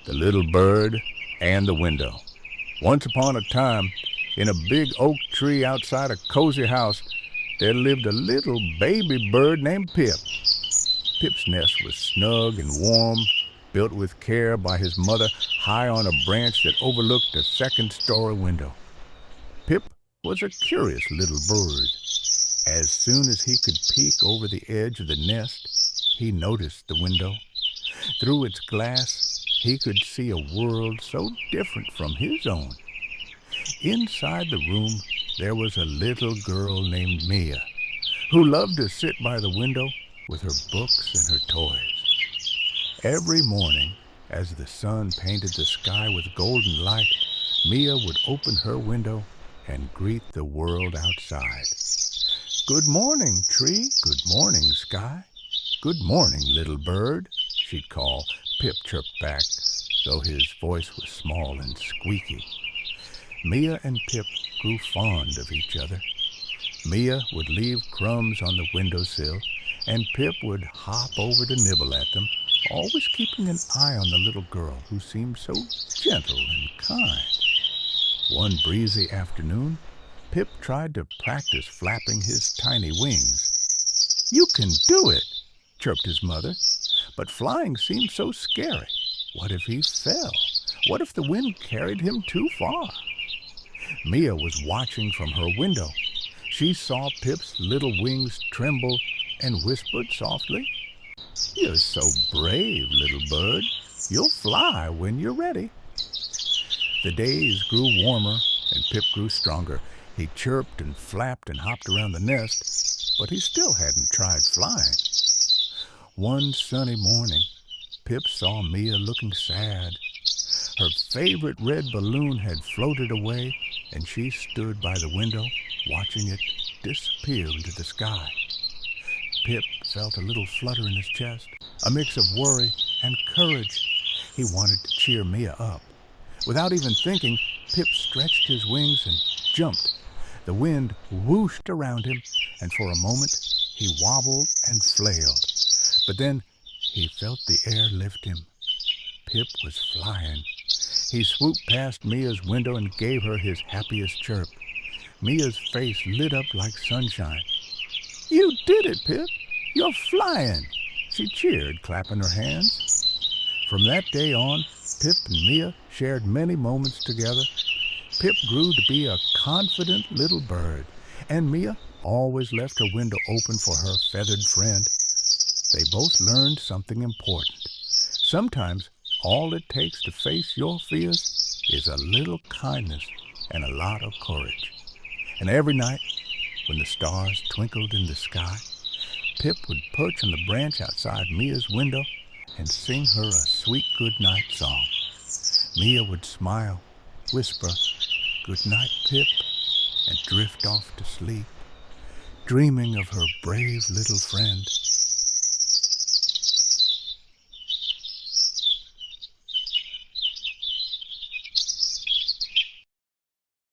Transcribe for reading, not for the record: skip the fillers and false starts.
The Little Bird and the Window. Once upon a time, in a big oak tree outside a cozy house, there lived a little baby bird named Pip. Pip's nest was snug and warm, built with care by his mother high on a branch that overlooked a second-story window. Pip was a curious little bird. As soon as he could peek over the edge of the nest, he noticed the window. Through its glass, he could see a world so different from his own. Inside the room, there was a little girl named Mia, who loved to sit by the window with her books and her toys. Every morning, as the sun painted the sky with golden light, Mia would open her window and greet the world outside. "Good morning, tree. Good morning, sky. Good morning, little bird," she'd call. Pip chirped back, though his voice was small and squeaky. Mia and Pip grew fond of each other. Mia would leave crumbs on the windowsill, and Pip would hop over to nibble at them, always keeping an eye on the little girl who seemed so gentle and kind. One breezy afternoon, Pip tried to practice flapping his tiny wings. "You can do it," chirped his mother, "but flying seems so scary. What if he fell? What if the wind carried him too far?" Mia was watching from her window. She saw Pip's little wings tremble and whispered softly, "You're so brave, little bird. You'll fly when you're ready." The days grew warmer and Pip grew stronger. He chirped and flapped and hopped around the nest, but he still hadn't tried flying. One sunny morning, Pip saw Mia looking sad. Her favorite red balloon had floated away, and she stood by the window, watching it disappear into the sky. Pip felt a little flutter in his chest, a mix of worry and courage. He wanted to cheer Mia up. Without even thinking, Pip stretched his wings and jumped. The wind whooshed around him, and for a moment he wobbled and flailed. But then he felt the air lift him. Pip was flying. He swooped past Mia's window and gave her his happiest chirp. Mia's face lit up like sunshine. "You did it, Pip! You're flying!" she cheered, clapping her hands. From that day on, Pip and Mia shared many moments together. Pip grew to be a confident little bird, and Mia always left her window open for her feathered friend. They both learned something important. Sometimes all it takes to face your fears is a little kindness and a lot of courage. And every night, when the stars twinkled in the sky, Pip would perch on the branch outside Mia's window and sing her a sweet good-night song. Mia would smile, whisper, "Good night, Pip," and drift off to sleep, dreaming of her brave little friend